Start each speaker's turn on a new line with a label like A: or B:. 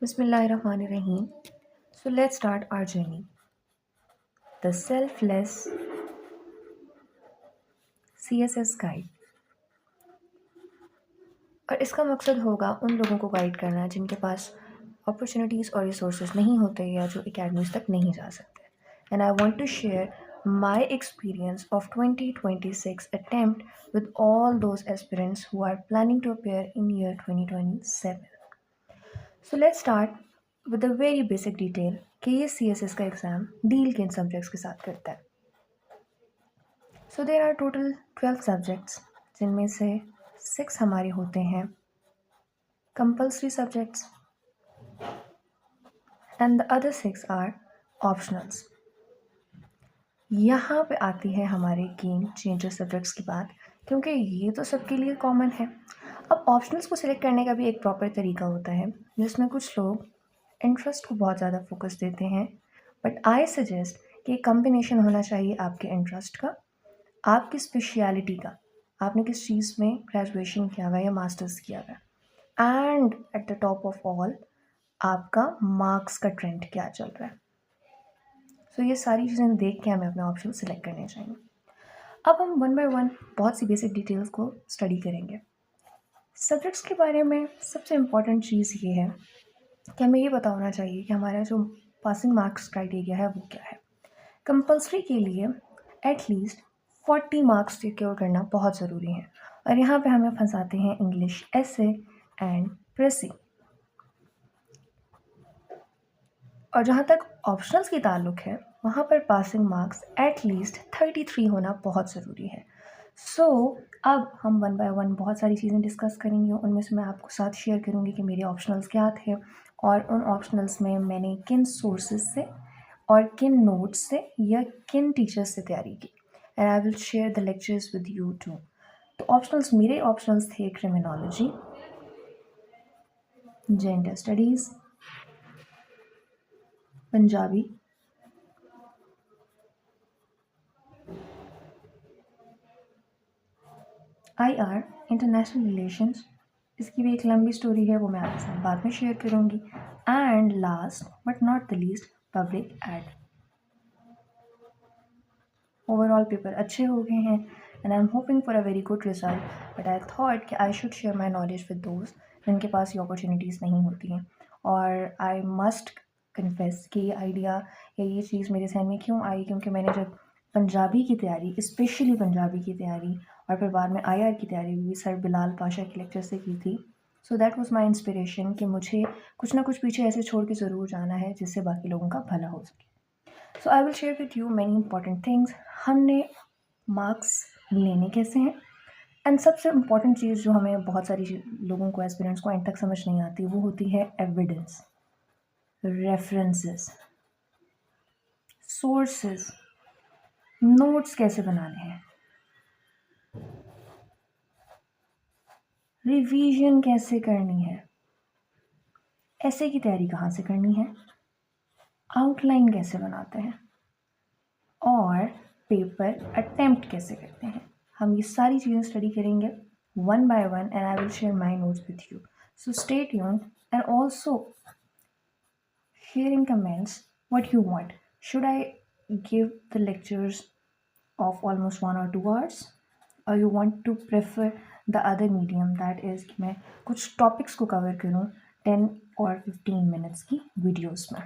A: Bismillahirrahmanirrahim. So let's start our journey. The Selfless CSS Guide. और इसका मकसद होगा उन लोगों को गाइड करना जिनके पास अपॉर्चुनिटीज़ और रिसोर्सेज नहीं होते या जो एकेडमीज तक नहीं जा सकते. And I want to share my experience of 2026 attempt with all those aspirants who are planning to appear in year 2027. So let's start with a very basic detail कि ये CSS का एग्ज़ाम डील किन subjects के साथ करता है. So there are total 12 subjects जिनमें से 6 हमारे होते हैं compulsory subjects and the other 6 are optionals. यहाँ पे आती है हमारे गेम चेंजर सब्जेक्ट्स की बात, क्योंकि ये तो सबके लिए कॉमन है. अब ऑप्शनल्स को सिलेक्ट करने का भी एक प्रॉपर तरीका होता है जिसमें कुछ लोग इंटरेस्ट को बहुत ज़्यादा फोकस देते हैं, बट आई सजेस्ट कि एक कम्बिनेशन होना चाहिए आपके इंटरेस्ट का, आपकी स्पेशलिटी का, आपने किस चीज़ में ग्रेजुएशन किया हुआ या मास्टर्स किया हुआ, and at the top of all आपका मार्क्स का ट्रेंड क्या चल रहा है. सो ये सारी चीज़ें देख के हमें अपने ऑप्शन सिलेक्ट करने चाहिए. अब हम वन बाय वन बहुत सी बेसिक डिटेल्स को स्टडी करेंगे. सब्जेक्ट्स के बारे में सबसे इम्पॉर्टेंट चीज़ ये है कि हमें ये पता होना चाहिए कि हमारा जो पासिंग मार्क्स क्राइटेरिया है वो क्या है. कंपल्सरी के लिए एटलीस्ट 40 मार्क्स सिक्योर करना बहुत ज़रूरी है, और यहाँ पे हमें फंसाते हैं इंग्लिश एसे एंड प्रेसी. और जहाँ तक ऑप्शनल्स की ताल्लुक़ है वहाँ पर पासिंग मार्क्स एटलीस्ट 33 होना बहुत ज़रूरी है. सो अब हम वन बाय वन बहुत सारी चीज़ें डिस्कस करेंगे. उनमें से मैं आपको साथ शेयर करूँगी कि मेरे ऑप्शनल्स क्या थे और उन ऑप्शनल्स में मैंने किन सोर्सेज से और किन नोट्स से या किन टीचर्स से तैयारी की. And I will share the lectures with you too. तो ऑप्शनल्स मेरे ऑप्शनल्स थे criminology, gender studies, Punjabi, IR international relations, इसकी भी एक लंबी स्टोरी है, वो मैं आपके साथ बाद में शेयर करूँगी, and last but not the least public ad. Overall paper अच्छे हो गए हैं and I am hoping for a very good result, but I thought कि I should share my knowledge with दोस्त जिनके पास ये अपॉर्चुनिटीज़ नहीं होती हैं. और आई मस्ट कन्फेस कि ये आइडिया या ये चीज़ मेरे जहन में क्यों आई, क्योंकि मैंने जब पंजाबी की तैयारी, स्पेशली पंजाबी की तैयारी और फिर बाद में IR की तैयारी भी सर बिलाल पाशा के लेक्चर से की थी. So that was my inspiration कि मुझे कुछ ना कुछ पीछे ऐसे छोड़ के ज़रूर जाना है जिससे बाकी लोगों का भला हो सके. So I will share with you many important things. हमने मार्क्स लेने कैसे हैं, एंड सबसे इम्पॉर्टेंट चीज़ जो हमें बहुत सारी लोगों को, एस्पिरेंट्स को एंड तक समझ नहीं आती, वो होती है एविडेंस, रेफरेंसेस, सोर्सेस, नोट्स कैसे बनाने हैं, रिवीजन कैसे करनी है, ऐसे की तैयारी कहाँ से करनी है, आउटलाइन कैसे बनाते हैं, और पेपर अटेम्प्ट कैसे करते हैं. हम ये सारी चीज़ें स्टडी करेंगे one by one and I will share my notes with you. So stay tuned and also share in comments what you want. Should I give the lectures of almost 1 or 2 hours, or you want to prefer the other medium, that is कि मैं कुछ topics को cover करूँ 10 और 15 minutes की videos में.